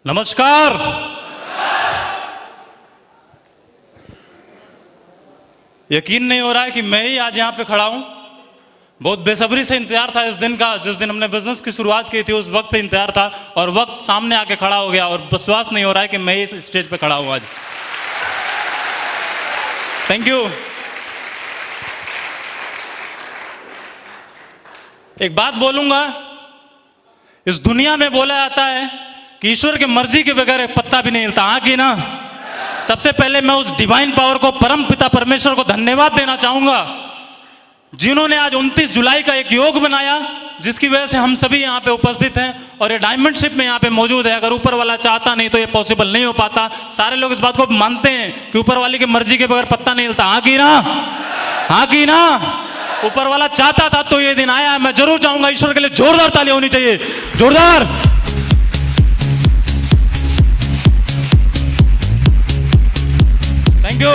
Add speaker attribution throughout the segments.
Speaker 1: नमस्कार। यकीन नहीं हो रहा है कि मैं ही आज यहाँ पे खड़ा हूँ। बहुत बेसब्री से इंतजार था इस दिन का, जिस दिन हमने बिजनेस की शुरुआत की थी उस वक्त से इंतजार था, और वक्त सामने आके खड़ा हो गया और विश्वास नहीं हो रहा है कि मैं ही इस स्टेज पे खड़ा हूँ आज। Thank you. एक बात बोलूंगा, इस दुनिया में बोला जाता है कि ईश्वर की मर्जी के बगैर एक पत्ता भी नहीं हिलता, हाँ कि ना। सबसे पहले मैं उस डिवाइन पावर को, परम पिता परमेश्वर को धन्यवाद देना चाहूंगा, जिन्होंने आज 29 जुलाई का एक योग बनाया, जिसकी वजह से हम सभी यहाँ पे उपस्थित हैं और ये डायमंडशिप में यहाँ पे मौजूद है। अगर ऊपर वाला चाहता नहीं तो ये पॉसिबल नहीं हो पाता। सारे लोग इस बात को मानते हैं कि ऊपर वाले की मर्जी के बगैर पत्ता नहीं हिलता, हाँ कि ना, हाँ कि ना। ऊपर वाला चाहता था तो ये दिन आया है। मैं जरूर चाहूंगा, ईश्वर के लिए जोरदार ताली होनी चाहिए, जोरदार। Thank you.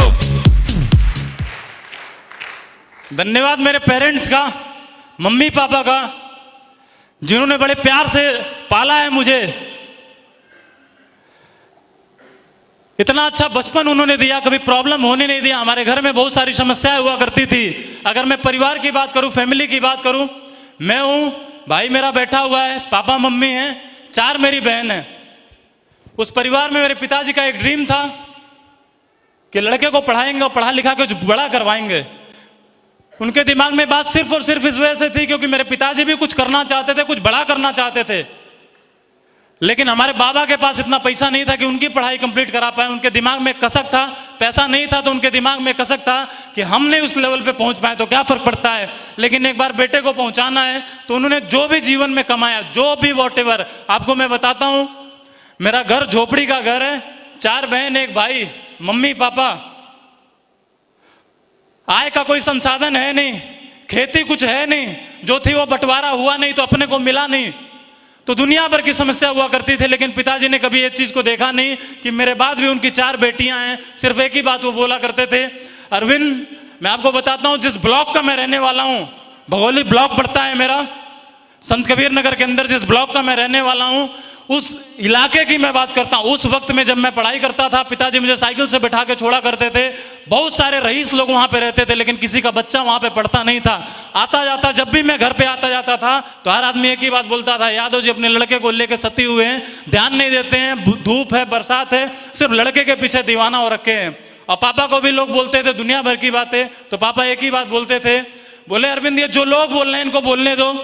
Speaker 1: धन्यवाद मेरे पेरेंट्स का, मम्मी पापा का, जिन्होंने बड़े प्यार से पाला है मुझे। इतना अच्छा बचपन उन्होंने दिया, कभी प्रॉब्लम होने नहीं दिया। हमारे घर में बहुत सारी समस्याएं हुआ करती थी। अगर मैं परिवार की बात करूं, फैमिली की बात करूं, मैं हूं, भाई मेरा बैठा हुआ है, पापा मम्मी हैं, 4 मेरी बहन है। उस परिवार में मेरे पिताजी का एक ड्रीम था कि लड़के को पढ़ाएंगे और पढ़ा लिखा के जो बड़ा करवाएंगे। उनके दिमाग में बात सिर्फ और सिर्फ इस वजह से थी क्योंकि मेरे पिताजी भी कुछ करना चाहते थे, कुछ बड़ा करना चाहते थे, लेकिन हमारे बाबा के पास इतना पैसा नहीं था कि उनकी पढ़ाई कंप्लीट करा पाए। उनके दिमाग में कसक था, पैसा नहीं था तो उनके दिमाग में कसक था कि हम नहीं उस लेवल पे पहुंच पाए तो क्या फर्क पड़ता है, लेकिन एक बार बेटे को पहुंचाना है। तो उन्होंने जो भी जीवन में कमाया, जो भी वॉटेवर, आपको मैं बताता हूं, मेरा घर झोपड़ी का घर है, 4 बहन 1 भाई, मम्मी पापा, आय का कोई संसाधन है नहीं, खेती कुछ है नहीं, जो थी वो बंटवारा हुआ नहीं तो अपने को मिला नहीं, तो दुनिया भर की समस्या हुआ करती थी। लेकिन पिताजी ने कभी इस चीज को देखा नहीं कि मेरे बाद भी उनकी 4 बेटियां हैं। सिर्फ एक ही बात वो बोला करते थे, अरविंद मैं आपको बताता हूं, जिस ब्लॉक का मैं रहने वाला हूं, भगोली ब्लॉक पड़ता है मेरा, संत कबीर नगर के अंदर जिस ब्लॉक का मैं रहने वाला हूं, उस इलाके की मैं बात करता हूं। उस वक्त में जब मैं पढ़ाई करता था, पिताजी मुझे साइकिल से बैठा के छोड़ा करते थे। बहुत सारे रईस लोग वहां पे रहते थे, लेकिन किसी का बच्चा वहां पे पढ़ता नहीं था। आता जाता, जब भी मैं घर पे आता जाता था तो हर आदमी एक ही बात बोलता था, यादव जी अपने लड़के को लेके सती हुए हैं, ध्यान नहीं देते हैं, धूप है, बरसात है, सिर्फ लड़के के पीछे दीवाना हो रखे हैं। और पापा को भी लोग बोलते थे दुनिया भर की बातें, तो पापा एक ही बात बोलते थे, बोले अरविंद ये जो लोग बोल रहे हैं इनको बोलने दो,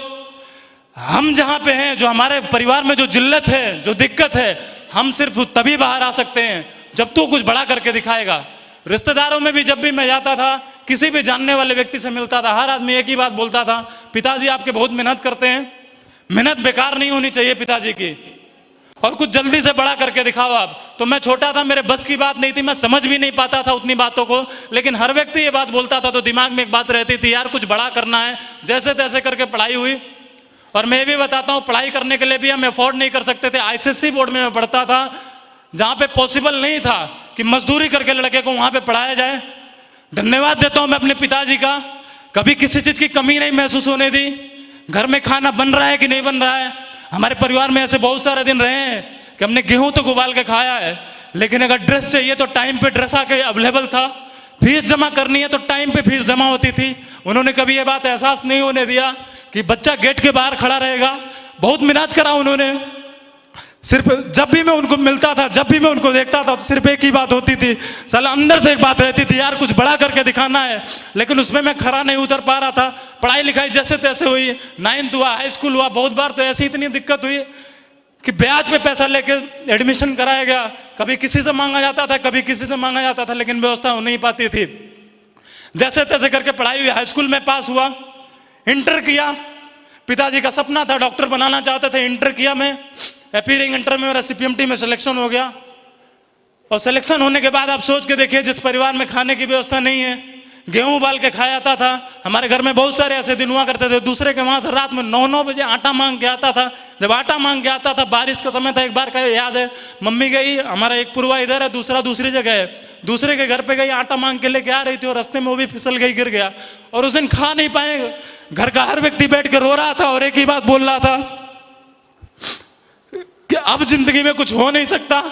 Speaker 1: हम जहां पे हैं, जो हमारे परिवार में जो जिल्लत है, जो दिक्कत है, हम सिर्फ तभी बाहर आ सकते हैं जब तू कुछ बड़ा करके दिखाएगा। रिश्तेदारों में भी जब भी मैं जाता था, किसी भी जानने वाले व्यक्ति से मिलता था, हर आदमी एक ही बात बोलता था, पिताजी आपके बहुत मेहनत करते हैं, मेहनत बेकार नहीं होनी चाहिए पिताजी की, और कुछ जल्दी से बड़ा करके दिखाओ आप। तो मैं छोटा था, मेरे बस की बात नहीं थी, मैं समझ भी नहीं पाता था उतनी बातों को, लेकिन हर व्यक्ति ये बात बोलता था तो दिमाग में एक बात रहती थी, यार कुछ बड़ा करना है। जैसे तैसे करके पढ़ाई हुई, और मैं भी बताता हूं, पढ़ाई करने के लिए भी हम अफोर्ड नहीं कर सकते थे। आईसीएसई बोर्ड में मैं पढ़ता था, जहां पे पॉसिबल नहीं था कि मजदूरी करके लड़के को वहां पे पढ़ाया जाए। धन्यवाद देता हूं मैं अपने पिताजी का, कभी किसी चीज की कमी नहीं महसूस होने दी। घर में खाना बन रहा है कि नहीं बन रहा है, हमारे परिवार में ऐसे बहुत सारे दिन रहे हैं कि हमने गेहूं तो उबाल के खाया है, लेकिन अगर ड्रेस चाहिए तो टाइम पे ड्रेस आके अवेलेबल था, फीस जमा करनी है तो टाइम पे फीस जमा होती थी। उन्होंने कभी ये बात एहसास नहीं होने दिया कि बच्चा गेट के बाहर खड़ा रहेगा। बहुत मेहनत करा उन्होंने। सिर्फ जब भी मैं उनको मिलता था, जब भी मैं उनको देखता था, तो सिर्फ एक ही बात होती थी, साला अंदर से एक बात रहती थी, यार कुछ बड़ा करके दिखाना है, लेकिन उसमें मैं खरा नहीं उतर पा रहा था। पढ़ाई लिखाई जैसे तैसे हुई, 9th हुआ, हाई स्कूल हुआ, बहुत बार तो ऐसी इतनी दिक्कत हुई कि ब्याज पे पैसा लेके एडमिशन कराया गया। कभी किसी से मांगा जाता था, कभी किसी से मांगा जाता था, लेकिन व्यवस्था हो नहीं पाती थी। जैसे तैसे करके पढ़ाई हुई, हाई स्कूल में पास हुआ, इंटर किया। पिताजी का सपना था, डॉक्टर बनाना चाहते थे। इंटर किया मैं, अपीयरिंग इंटर में मेरा सीपीएमटी में सिलेक्शन हो गया। और सिलेक्शन होने के बाद आप सोच के देखिए, जिस परिवार में खाने की व्यवस्था नहीं है, गेहूं उबाल के खाया जाता था। हमारे घर में बहुत सारे ऐसे दिन हुआ करते थे, दूसरे के वहां से रात में 9-9 बजे आटा मांग के आता था। जब आटा मांग के आता था, बारिश का समय था, एक बार का याद है, मम्मी गई, हमारा एक पुरवा इधर है, दूसरा दूसरी जगह है, दूसरे के घर पे गई, आटा मांग के लेके आ रही थी और रास्ते में वो भी फिसल गई, गिर गया, और उस दिन खा नहीं पाए। घर का हर व्यक्ति बैठ के रो रहा था और एक ही बात बोल रहा था कि अब जिंदगी में कुछ हो नहीं सकता,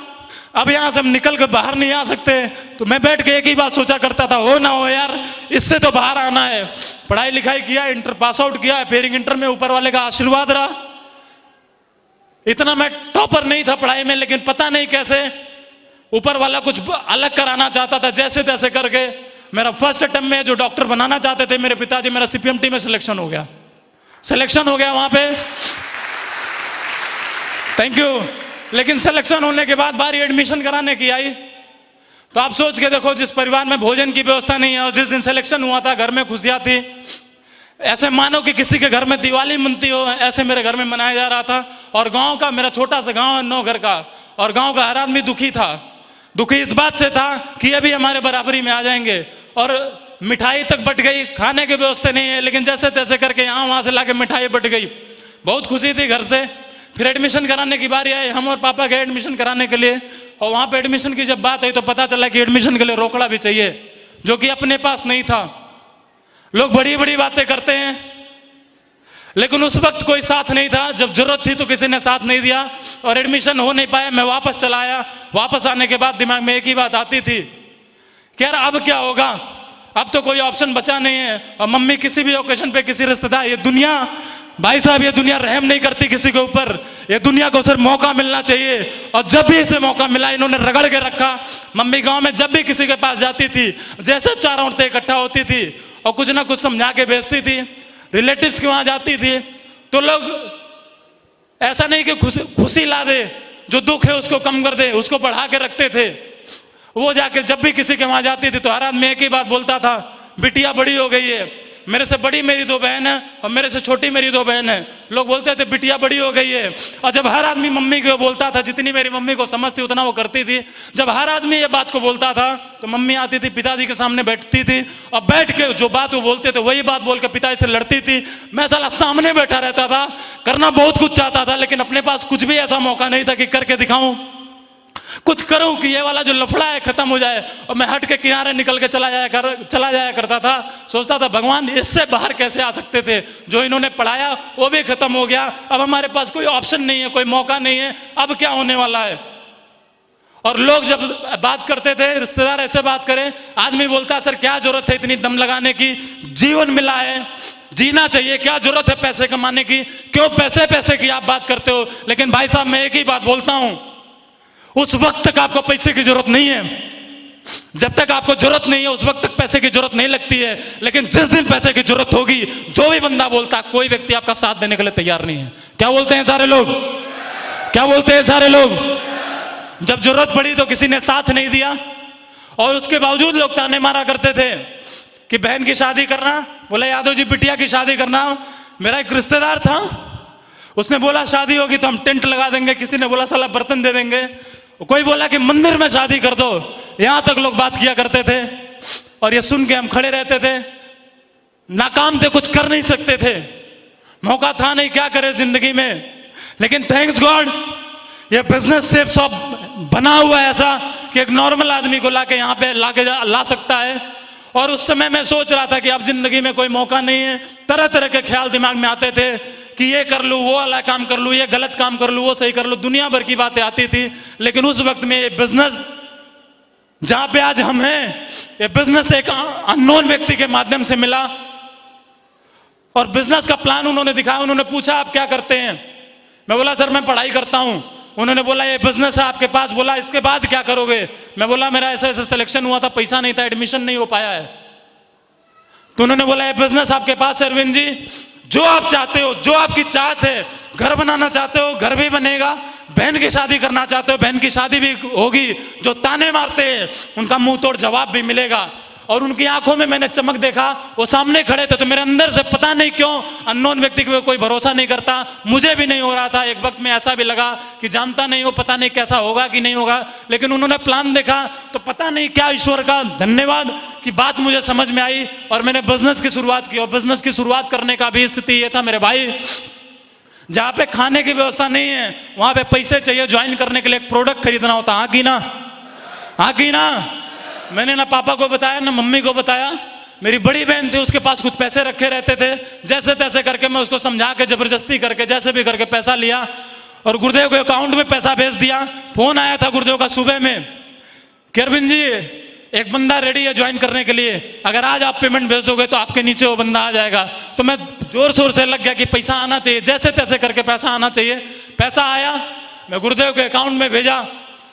Speaker 1: अब यहां से हम निकल कर बाहर नहीं आ सकते। तो मैं बैठ के एक ही बात सोचा करता था, हो ना हो यार, इससे तो बाहर आना है। पढ़ाई लिखाई किया, इंटर पास आउट किया, फिर इंटर में ऊपर वाले का आशीर्वाद रहा। इतना मैं टॉपर नहीं था पढ़ाई में, लेकिन पता नहीं कैसे ऊपर वाला कुछ अलग कराना चाहता था। जैसे तैसे करके मेरा फर्स्ट अटेम्प्ट में जो डॉक्टर बनाना चाहते थे मेरे पिताजी, मेरा सीपीएमटी में सिलेक्शन हो गया। सिलेक्शन हो गया वहां पे, थैंक यू। लेकिन सिलेक्शन होने के बाद बारी एडमिशन कराने की आई, तो आप सोच के देखो, जिस परिवार में भोजन की व्यवस्था नहीं है और जिस दिन सिलेक्शन हुआ था घर में खुशियां थी, ऐसे मानो कि किसी के घर में दिवाली मनती हो, ऐसे मेरे घर में मनाया जा रहा था। और गांव का, मेरा छोटा सा गांव है 9 घर का, और गांव का हर आदमी दुखी था। दुखी इस बात से था कि ये भी हमारे बराबरी में आ जाएंगे। और मिठाई तक बट गई, खाने की व्यवस्था नहीं है, लेकिन जैसे तैसे करके यहाँ वहाँ से लाके मिठाई बट गई। बहुत खुशी थी घर से। फिर एडमिशन कराने की बारी आई, हम और पापा गए एडमिशन कराने के लिए, और वहाँ पे एडमिशन की जब बात आई तो पता चला कि एडमिशन के लिए रोकड़ा भी चाहिए, जो कि अपने पास नहीं था। लोग बड़ी बड़ी बातें करते हैं, लेकिन उस वक्त कोई साथ नहीं था। जब जरूरत थी तो किसी ने साथ नहीं दिया, और एडमिशन हो नहीं पाया। मैं वापस चला आया। वापस आने के बाद दिमाग में एक ही बात आती थी कि यार अब क्या होगा, अब तो कोई ऑप्शन बचा नहीं है। और मम्मी किसी भी ओकेशन पे किसी रिश्तेदार, ये दुनिया भाई साहब, ये दुनिया रहम नहीं करती किसी के ऊपर। ये दुनिया को सिर्फ मौका मिलना चाहिए, और जब भी इसे मौका मिला इन्होंने रगड़ के रखा। मम्मी गांव में जब भी किसी के पास जाती थी, जैसे 4 औरतें इकट्ठा होती थी और कुछ ना कुछ समझा के भेजती थी। रिलेटिव्स के वहां जाती थी तो लोग ऐसा नहीं कि खुशी ला दे, जो दुख है उसको कम कर दे, उसको बढ़ा के रखते थे। वो जाके जब भी किसी के वहां जाती थी तो हर आदमी एक ही बात बोलता था, बिटिया बड़ी हो गई है। मेरे से बड़ी मेरी 2 बहन है और मेरे से छोटी मेरी 2 बहन है। लोग बोलते थे बिटिया बड़ी हो गई है। और जब हर आदमी मम्मी को बोलता था, जितनी मेरी मम्मी को समझती उतना वो करती थी। जब हर आदमी ये बात को बोलता था तो मम्मी आती थी, पिताजी के सामने बैठती थी, और बैठ के जो बात वो बोलते थे वही बात बोल के पिताजी से लड़ती थी। मैं साला सामने बैठा रहता था, करना बहुत कुछ चाहता था, लेकिन अपने पास कुछ भी ऐसा मौका नहीं था कि करके दिखाऊं, कुछ करूं कि ये वाला जो लफड़ा है खत्म हो जाए। और मैं हट के किनारे निकल के चला जाया करता था। सोचता था भगवान इससे बाहर कैसे आ सकते थे, जो इन्होंने पढ़ाया वो भी खत्म हो गया। अब हमारे पास कोई ऑप्शन नहीं है, कोई मौका नहीं है, अब क्या होने वाला है। और लोग जब बात करते थे, रिश्तेदार ऐसे बात करें, आदमी बोलता सर क्या जरूरत है इतनी दम लगाने की, जीवन मिला है, जीना चाहिए, क्या जरूरत है पैसे कमाने की, क्यों पैसे की आप बात करते हो। लेकिन भाई साहब मैं एक ही बात बोलता हूं, उस वक्त तक आपको पैसे की जरूरत नहीं है। जब तक आपको जरूरत नहीं है उस वक्त तक पैसे की जरूरत नहीं लगती है। लेकिन जिस दिन पैसे की जरूरत होगी, जो भी बंदा बोलता, कोई व्यक्ति आपका साथ देने के लिए तैयार नहीं है। क्या बोलते हैं सारे लोग, क्या बोलते हैं सारे लोग। जब जरूरत पड़ी तो किसी ने साथ नहीं दिया, और उसके बावजूद लोग ताने मारा करते थे कि बहन की शादी करना, बोला यादव जी बिटिया की शादी करना। मेरा एक रिश्तेदार था, उसने बोला शादी होगी तो हम टेंट लगा देंगे, किसी ने बोला साला बर्तन दे देंगे, कोई बोला कि मंदिर में शादी कर दो। यहां तक लोग बात किया करते थे, और ये सुन के हम खड़े रहते थे। नाकाम थे, कुछ कर नहीं सकते थे, मौका था नहीं, क्या करे जिंदगी में। लेकिन थैंक्स गॉड ये बिजनेस सेफ शॉप बना हुआ है ऐसा कि एक नॉर्मल आदमी को लाके यहाँ पे ला सकता है। और उस समय मैं सोच रहा था कि अब जिंदगी में कोई मौका नहीं है। तरह तरह के ख्याल दिमाग में आते थे कि ये कर लूँ, वो वाला काम कर लूँ, ये गलत काम कर लूँ, वो सही कर लूँ, दुनिया भर की बातें आती थी। लेकिन उस वक्त में ये बिजनेस जहां पे आज हम हैं, ये बिजनेस एक अननोन व्यक्ति के माध्यम से मिला, और बिजनेस का प्लान उन्होंने दिखाया। उन्होंने पूछा आप क्या करते हैं, मैं बोला सर मैं पढ़ाई करता हूं। उन्होंने बोला ये बिजनेस है आपके पास, बोला इसके बाद क्या करोगे। मैं बोला मेरा ऐसा ऐसा सिलेक्शन हुआ था, पैसा नहीं था, एडमिशन नहीं हो पाया है। तो उन्होंने बोला ये बिजनेस आपके पास है अरविंद जी, जो आप चाहते हो, जो आपकी चाहत है, घर बनाना चाहते हो घर भी बनेगा, बहन की शादी करना चाहते हो बहन की शादी भी होगी, जो ताने मारते हैं उनका मुंह तोड़ जवाब भी मिलेगा। और उनकी आंखों में मैंने चमक देखा, वो सामने खड़े थे, तो मेरे अंदर से पता नहीं क्यों अननोन व्यक्ति को कोई भरोसा नहीं करता, मुझे भी नहीं हो रहा था। एक वक्त में ऐसा भी लगा कि जानता नहीं हो, पता नहीं कैसा होगा कि नहीं होगा। लेकिन उन्होंने प्लान देखा तो पता नहीं क्या ईश्वर का धन्यवाद कि बात मुझे समझ में आई, और मैंने बिजनेस की शुरुआत की। और बिजनेस की शुरुआत करने का भी स्थिति ये था मेरे भाई, जहां पे खाने की व्यवस्था नहीं है वहां पे पैसे चाहिए ज्वाइन करने के लिए, एक प्रोडक्ट खरीदना होता। हाँ की ना, हाँ की ना। मैंने ना पापा को बताया ना मम्मी को बताया। मेरी बड़ी बहन थी, उसके पास कुछ पैसे रखे रहते थे, जैसे तैसे करके मैं उसको समझा के जबरदस्ती करके जैसे भी करके पैसा लिया, और गुरुदेव के अकाउंट में पैसा भेज दिया। फोन आया था गुरुदेव का सुबह में कि अरविंद जी एक बंदा रेडी है ज्वाइन करने के लिए, अगर आज आप पेमेंट भेज दोगे तो आपके नीचे वो बंदा आ जाएगा। तो मैं जोर शोर से लग गया कि पैसा आना चाहिए, जैसे तैसे करके पैसा आना चाहिए। पैसा आया, मैं गुरुदेव के अकाउंट में भेजा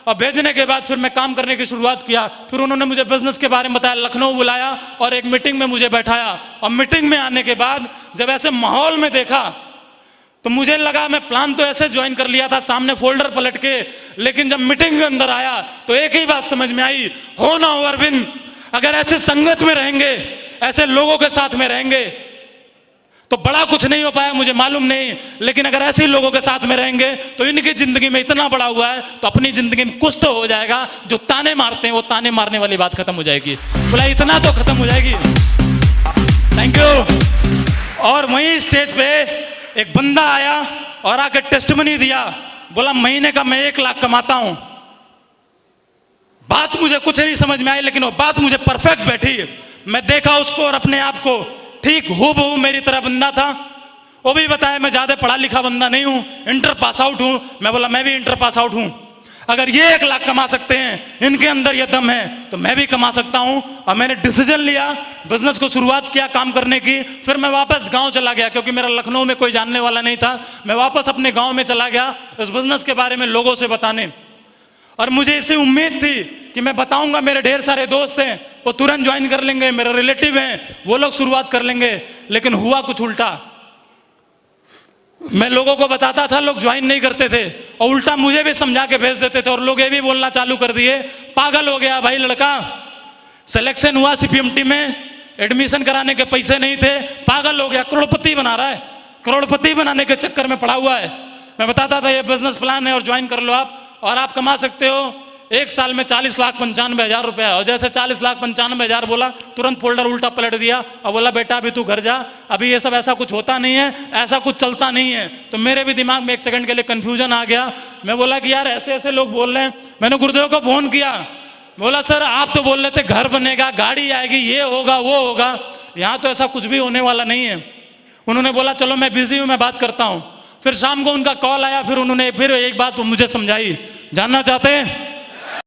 Speaker 1: और भेजने के बाद फिर मैं काम करने की शुरुआत किया। फिर उन्होंने मुझे बिजनेस के बारे में बताया, लखनऊ बुलाया और एक मीटिंग में मुझे बैठाया। और मीटिंग में आने के बाद जब ऐसे माहौल में देखा तो मुझे लगा मैं प्लान तो ऐसे ज्वाइन कर लिया था सामने फोल्डर पलट के, लेकिन जब मीटिंग के अंदर आया तो एक ही बात समझ में आई, हो ना हो अरविंद, अगर ऐसे संगत में रहेंगे, ऐसे लोगों के साथ में रहेंगे तो बड़ा कुछ नहीं हो पाया मुझे मालूम नहीं, लेकिन अगर ऐसे लोगों के साथ में रहेंगे तो इनकी जिंदगी में इतना बड़ा हुआ है तो अपनी जिंदगी में कुछ तो हो जाएगा। जो ताने मारते हैं वो ताने मारने वाली बात खत्म हो जाएगी, बोला इतना तो खत्म हो जाएगी। Thank you. और वहीं स्टेज पे एक बंदा आया और आकर टेस्टमनी दिया, बोला महीने का मैं 1 लाख कमाता हूं। बात मुझे कुछ नहीं समझ में आई, लेकिन वो बात मुझे परफेक्ट बैठी। मैं देखा उसको और अपने आप को, ठीक हूबहू मेरी तरह बंदा था। वो भी बताया मैं ज्यादा पढ़ा लिखा बंदा नहीं हूं, इंटर पास आउट हूं। मैं बोला मैं भी इंटर पास आउट हूं, अगर ये 1 लाख कमा सकते हैं, इनके अंदर ये दम है, तो मैं भी कमा सकता हूं। और मैंने डिसीजन लिया, बिजनेस को शुरुआत किया काम करने की। फिर मैं वापस गांव चला गया क्योंकि मेरा लखनऊ में कोई जानने वाला नहीं था। मैं वापस अपने गांव में चला गया इस बिजनेस के बारे में लोगों से बताने। और मुझे इससे उम्मीद थी कि मैं बताऊंगा, मेरे ढेर सारे दोस्त हैं वो तुरंत ज्वाइन कर लेंगे, मेरे रिलेटिव हैं वो लोग शुरुआत कर लेंगे, लेकिन हुआ कुछ उल्टा। मैं लोगों को बताता था, लोग ज्वाइन नहीं करते थे और उल्टा मुझे भी समझा के भेज देते थे। और लोग ये भी बोलना चालू कर दिए, पागल हो गया भाई लड़का, सिलेक्शन हुआ सीपीएमटी में, एडमिशन कराने के पैसे नहीं थे, पागल हो गया, करोड़पति बना रहा है, करोड़पति बनाने के चक्कर में पड़ा हुआ है। मैं बताता था ये बिजनेस प्लान है और ज्वाइन कर लो आप, और आप कमा सकते हो 1 साल में 40,95,000 रुपया। और जैसे 40,95,000 बोला, तुरंत फोल्डर उल्टा पलट दिया और बोला बेटा अभी तू घर जा, अभी ये सब ऐसा कुछ होता नहीं है, ऐसा कुछ चलता नहीं है। तो मेरे भी दिमाग में 1 सेकंड के लिए कंफ्यूजन आ गया। मैं बोला कि यार ऐसे ऐसे लोग बोल रहे हैं। मैंने गुरुदेव को फोन किया, बोला सर आप तो बोल रहे थे घर बनेगा, गाड़ी आएगी, ये होगा वो होगा, यहाँ तो ऐसा कुछ भी होने वाला नहीं है। उन्होंने बोला चलो मैं बिजी हूँ, मैं बात करता हूँ। फिर शाम को उनका कॉल आया, फिर उन्होंने फिर एक बात मुझे समझाई, जानना चाहते हैं?